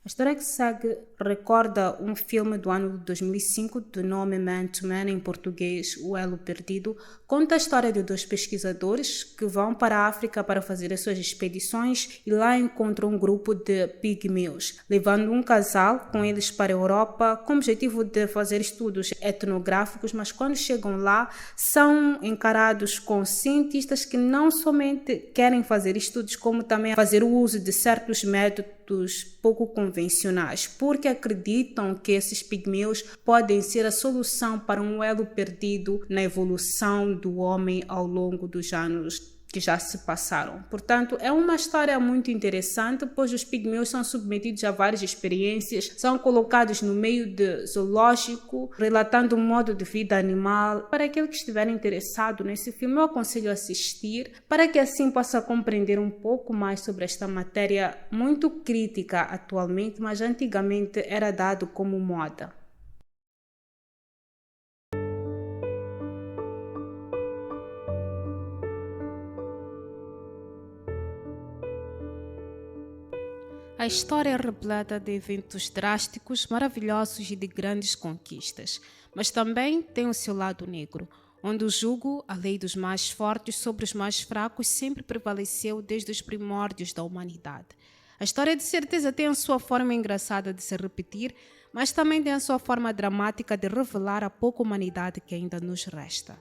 A história que segue recorda um filme do ano de 2005 de nome Man to Man, em português, O Elo Perdido. Conta a história de dois pesquisadores que vão para a África para fazer as suas expedições e lá encontram um grupo de pigmeus, levando um casal com eles para a Europa com o objetivo de fazer estudos etnográficos, mas quando chegam lá são encarados com cientistas que não somente querem fazer estudos, como também fazer o uso de certos métodos pouco convencionais, porque acreditam que esses pigmeus podem ser a solução para um elo perdido na evolução do homem ao longo dos anos que já se passaram. Portanto, é uma história muito interessante, pois os pigmeus são submetidos a várias experiências, são colocados no meio de zoológico, relatando o modo de vida animal. Para aquele que estiver interessado nesse filme, eu aconselho a assistir, para que assim possa compreender um pouco mais sobre esta matéria muito crítica atualmente, mas antigamente era dado como moda. A história é repleta de eventos drásticos, maravilhosos e de grandes conquistas, mas também tem o seu lado negro, onde o jugo, a lei dos mais fortes sobre os mais fracos, sempre prevaleceu desde os primórdios da humanidade. A história de certeza tem a sua forma engraçada de se repetir, mas também tem a sua forma dramática de revelar a pouca humanidade que ainda nos resta.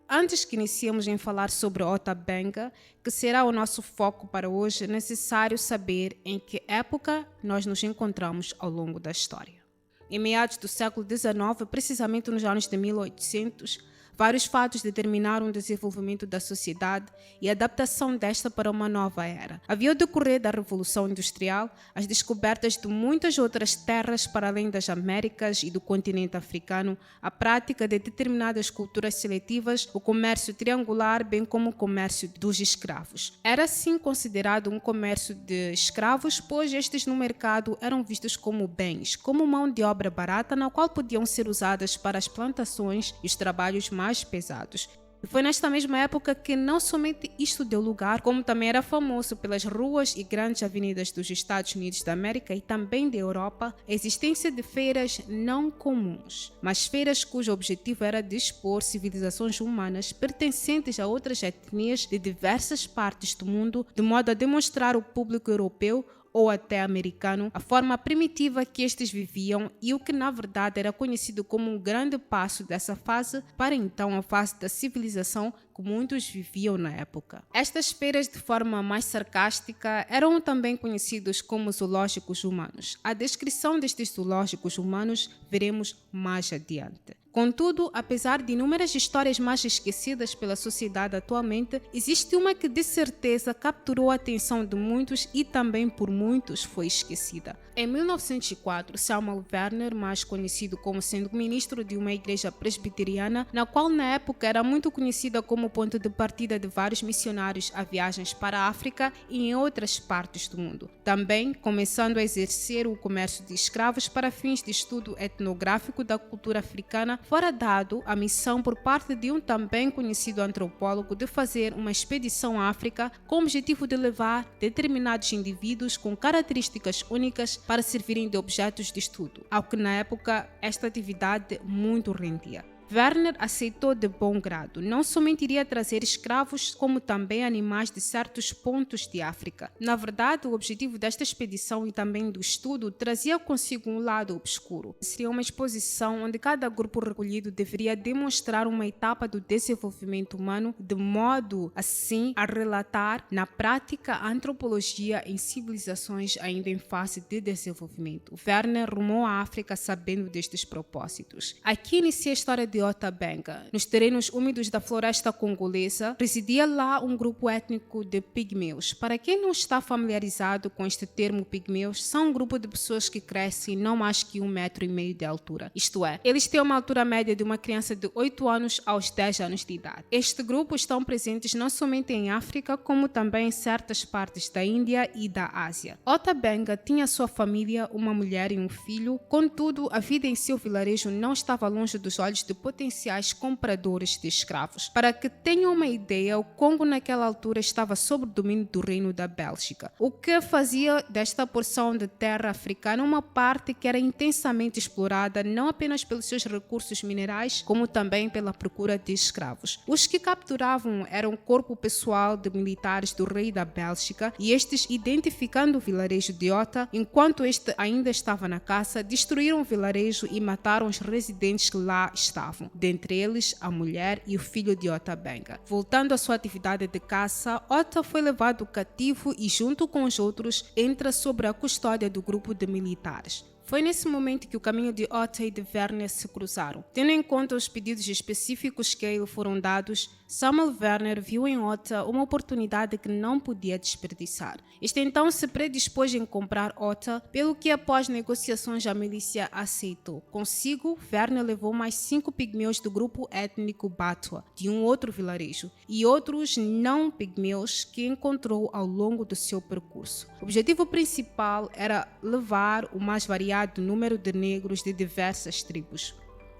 Antes que iniciemos em falar sobre Ota Benga, que será o nosso foco para hoje, é necessário saber em que época nós nos encontramos ao longo da história. Em meados do século XIX, precisamente nos anos de 1800, vários fatos determinaram o desenvolvimento da sociedade e a adaptação desta para uma nova era. Havia o decorrer da Revolução Industrial, as descobertas de muitas outras terras para além das Américas e do continente africano, a prática de determinadas culturas seletivas, o comércio triangular, bem como o comércio dos escravos. Era assim considerado um comércio de escravos, pois estes no mercado eram vistos como bens, como mão de obra barata na qual podiam ser usadas para as plantações e os trabalhos mais pesados. E foi nesta mesma época que não somente isto deu lugar, como também era famoso pelas ruas e grandes avenidas dos Estados Unidos da América e também da Europa, a existência de feiras não comuns, mas feiras cujo objetivo era dispor civilizações humanas pertencentes a outras etnias de diversas partes do mundo, de modo a demonstrar ao público europeu ou até americano, a forma primitiva que estes viviam e o que na verdade era conhecido como um grande passo dessa fase para então a fase da civilização que muitos viviam na época. Estas feiras, de forma mais sarcástica, eram também conhecidos como zoológicos humanos. A descrição destes zoológicos humanos veremos mais adiante. Contudo, apesar de inúmeras histórias mais esquecidas pela sociedade atualmente, existe uma que de certeza capturou a atenção de muitos e também por muitos foi esquecida. Em 1904, Samuel Werner, mais conhecido como sendo ministro de uma igreja presbiteriana, na qual na época era muito conhecida como ponto de partida de vários missionários a viagens para a África e em outras partes do mundo, também começando a exercer o comércio de escravos para fins de estudo etnográfico da cultura africana, fora dado a missão por parte de um também conhecido antropólogo de fazer uma expedição à África com o objetivo de levar determinados indivíduos com características únicas para servirem de objetos de estudo, ao que na época esta atividade muito rendia. Werner aceitou de bom grado. Não somente iria trazer escravos, como também animais de certos pontos de África. Na verdade, o objetivo desta expedição e também do estudo trazia consigo um lado obscuro. Seria uma exposição onde cada grupo recolhido deveria demonstrar uma etapa do desenvolvimento humano, de modo, assim, a relatar na prática a antropologia em civilizações ainda em fase de desenvolvimento. Werner rumou à África sabendo destes propósitos. Aqui inicia a história de Ota Benga. Nos terrenos úmidos da floresta congolesa, residia lá um grupo étnico de pigmeus. Para quem não está familiarizado com este termo pigmeus, são um grupo de pessoas que crescem não mais que 1,5 m de altura. Isto é, eles têm uma altura média de uma criança de 8 anos aos 10 anos de idade. Este grupo estão presentes não somente em África, como também em certas partes da Índia e da Ásia. Ota Benga tinha sua família, uma mulher e um filho, contudo, a vida em seu vilarejo não estava longe dos olhos depois potenciais compradores de escravos. Para que tenham uma ideia, o Congo naquela altura estava sob o domínio do Reino da Bélgica, o que fazia desta porção de terra africana uma parte que era intensamente explorada não apenas pelos seus recursos minerais, como também pela procura de escravos. Os que capturavam eram o corpo pessoal de militares do rei da Bélgica e estes, identificando o vilarejo de Ota, enquanto este ainda estava na caça, destruíram o vilarejo e mataram os residentes que lá estavam, dentre eles a mulher e o filho de Ota Benga. Voltando à sua atividade de caça, Ota foi levado cativo e, junto com os outros, entra sob a custódia do grupo de militares. Foi nesse momento que o caminho de Ota e de Werner se cruzaram. Tendo em conta os pedidos específicos que a ele foram dados, Samuel Werner viu em Ota uma oportunidade que não podia desperdiçar. Este então se predispôs em comprar Ota, pelo que após negociações a milícia aceitou. Consigo, Werner levou mais 5 pigmeus do grupo étnico Batwa, de um outro vilarejo, e outros não pigmeus que encontrou ao longo do seu percurso. O objetivo principal era levar o mais variado número de negros de diversas tribos.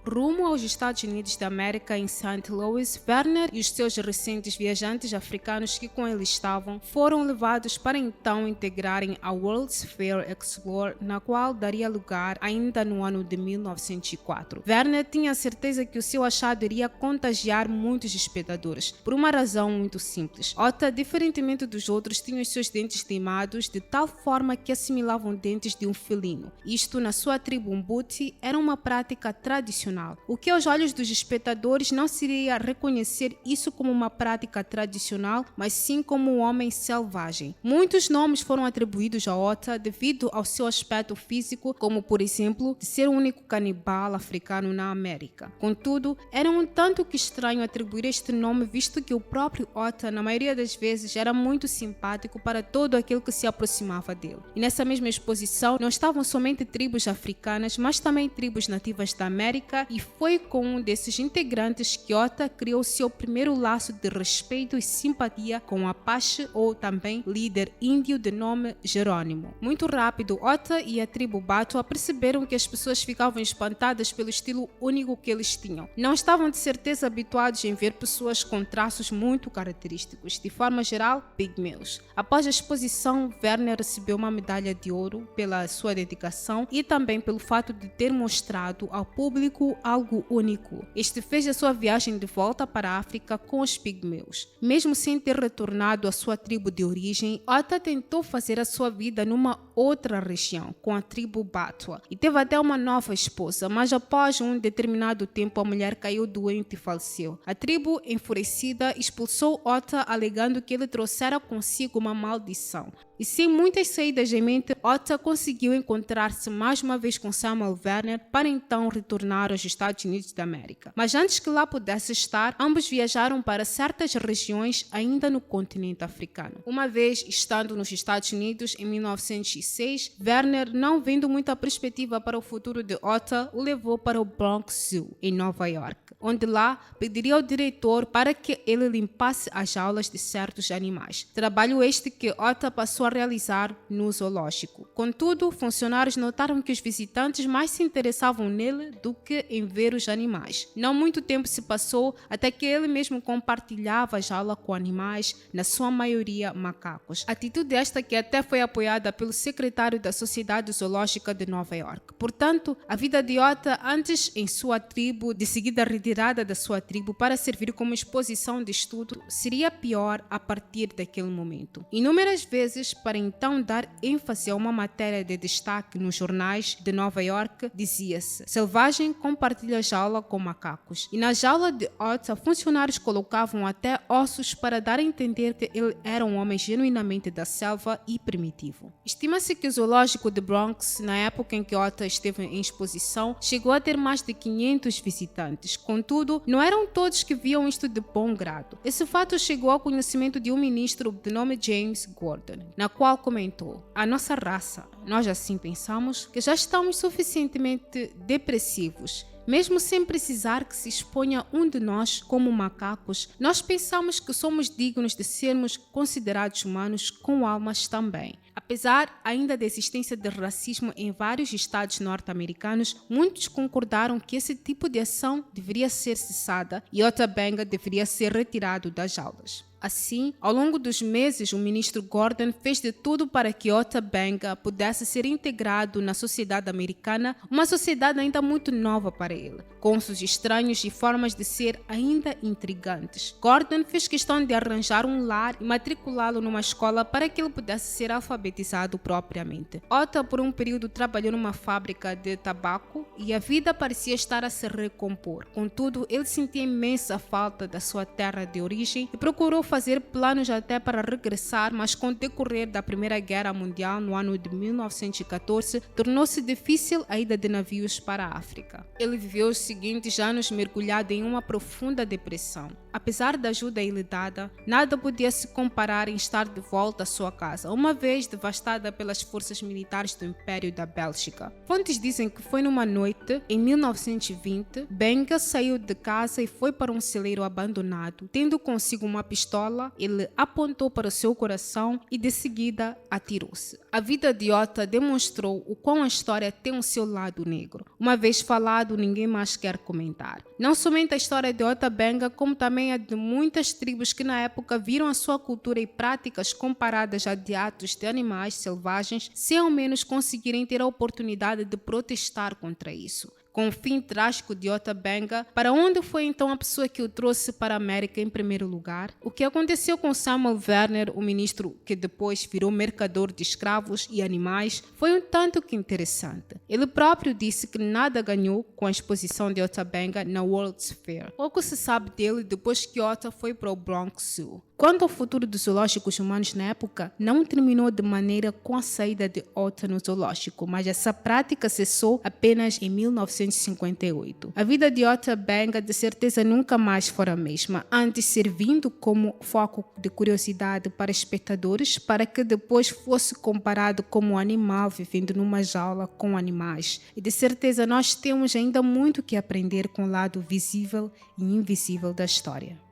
Rumo aos Estados Unidos da América em St. Louis, Werner e os seus recentes viajantes africanos que com ele estavam foram levados para então integrarem a World's Fair Explorer, na qual daria lugar ainda no ano de 1904. Werner tinha a certeza que o seu achado iria contagiar muitos espectadores, por uma razão muito simples. Ota, diferentemente dos outros, tinha os seus dentes limados de tal forma que assimilavam dentes de um felino. Isto, na sua tribo Mbuti, era uma prática tradicional, o que aos olhos dos espectadores não seria reconhecer isso como uma prática tradicional, mas sim como um homem selvagem. Muitos nomes foram atribuídos a Ota devido ao seu aspecto físico, como por exemplo, de ser o único canibal africano na América. Contudo, era um tanto que estranho atribuir este nome, visto que o próprio Ota, na maioria das vezes, era muito simpático para todo aquele que se aproximava dele. E nessa mesma exposição não estavam somente tribos africanas, mas também tribos nativas da América, e foi com um desses integrantes que Ota criou seu primeiro laço de respeito e simpatia com o Apache, ou também líder índio de nome Jerônimo. Muito rápido, Ota e a tribo Batwa perceberam que as pessoas ficavam espantadas pelo estilo único que eles tinham. Não estavam de certeza habituados em ver pessoas com traços muito característicos, de forma geral, pigmeus. Após a exposição, Werner recebeu uma medalha de ouro pela sua dedicação e também pelo fato de ter mostrado ao público algo único. Este fez a sua viagem de volta para a África com os pigmeus. Mesmo sem ter retornado à sua tribo de origem, Ota tentou fazer a sua vida numa outra região, com a tribo Batwa, e teve até uma nova esposa, mas após um determinado tempo a mulher caiu doente e faleceu. A tribo, enfurecida, expulsou Ota, alegando que ele trouxera consigo uma maldição. E sem muitas saídas em mente, Ota conseguiu encontrar-se mais uma vez com Samuel Werner para então retornar aos Estados Unidos da América. Mas antes que lá pudesse estar, ambos viajaram para certas regiões ainda no continente africano. Uma vez estando nos Estados Unidos em 1906, Werner, não vendo muita perspectiva para o futuro de Ota, o levou para o Bronx Zoo, em Nova York, onde lá pediria ao diretor para que ele limpasse as jaulas de certos animais. Trabalho este que Ota passou a realizar no zoológico. Contudo, funcionários notaram que os visitantes mais se interessavam nele do que em ver os animais. Não muito tempo se passou até que ele mesmo compartilhava a jaula com animais, na sua maioria macacos. Atitude esta que até foi apoiada pelo secretário da Sociedade Zoológica de Nova York. Portanto, a vida de Ota, antes em sua tribo, de seguida retirada da sua tribo para servir como exposição de estudo, seria pior a partir daquele momento. Inúmeras vezes, para então dar ênfase a uma matéria de destaque nos jornais de Nova York, dizia-se: selvagem compartilha jaula com macacos. E na jaula de Ota, funcionários colocavam até ossos para dar a entender que ele era um homem genuinamente da selva e primitivo. Estima-se que o zoológico de Bronx, na época em que Ota esteve em exposição, chegou a ter mais de 500 visitantes. Contudo, não eram todos que viam isto de bom grado. Esse fato chegou ao conhecimento de um ministro de nome James Gordon, na qual comentou: a nossa raça, nós assim pensamos, que já estamos suficientemente depressivos. Mesmo sem precisar que se exponha um de nós como macacos, nós pensamos que somos dignos de sermos considerados humanos com almas também. Apesar ainda da existência de racismo em vários estados norte-americanos, muitos concordaram que esse tipo de ação deveria ser cessada e Ota Benga deveria ser retirado das aulas. Assim, ao longo dos meses, o ministro Gordon fez de tudo para que Ota Benga pudesse ser integrado na sociedade americana, uma sociedade ainda muito nova para ele, com seus estranhos e formas de ser ainda intrigantes. Gordon fez questão de arranjar um lar e matriculá-lo numa escola para que ele pudesse ser alfabetizado propriamente. Ota, por um período, trabalhou numa fábrica de tabaco e a vida parecia estar a se recompor. Contudo, ele sentia imensa falta da sua terra de origem e procurou fazer planos até para regressar, mas com o decorrer da Primeira Guerra Mundial, no ano de 1914, tornou-se difícil a ida de navios para a África. Ele viveu os seguintes anos mergulhado em uma profunda depressão. Apesar da ajuda a ele dada, nada podia se comparar em estar de volta à sua casa, uma vez devastada pelas forças militares do Império da Bélgica. Fontes dizem que foi numa noite, em 1920, Benga saiu de casa e foi para um celeiro abandonado. Tendo consigo uma pistola, ele apontou para o seu coração e de seguida atirou-se. A vida de Ota demonstrou o quão a história tem o seu lado negro. Uma vez falado, ninguém mais quer comentar. Não somente a história de Ota Benga, como também a de muitas tribos que na época viram a sua cultura e práticas comparadas a de atos de animais selvagens, sem ao menos conseguirem ter a oportunidade de protestar contra isso. Com o fim trágico de Ota Benga, para onde foi então a pessoa que o trouxe para a América em primeiro lugar? O que aconteceu com Samuel Werner, o ministro que depois virou mercador de escravos e animais, foi um tanto que interessante. Ele próprio disse que nada ganhou com a exposição de Ota Benga na World's Fair. Pouco se sabe dele depois que Ota foi para o Bronx Zoo. Quanto ao futuro dos zoológicos humanos na época, não terminou de maneira com a saída de Ota no zoológico, mas essa prática cessou apenas em 1958. A vida de Ota Benga de certeza nunca mais fora a mesma, antes servindo como foco de curiosidade para espectadores, para que depois fosse comparado como um animal vivendo numa jaula com animais. E de certeza nós temos ainda muito que aprender com o lado visível e invisível da história.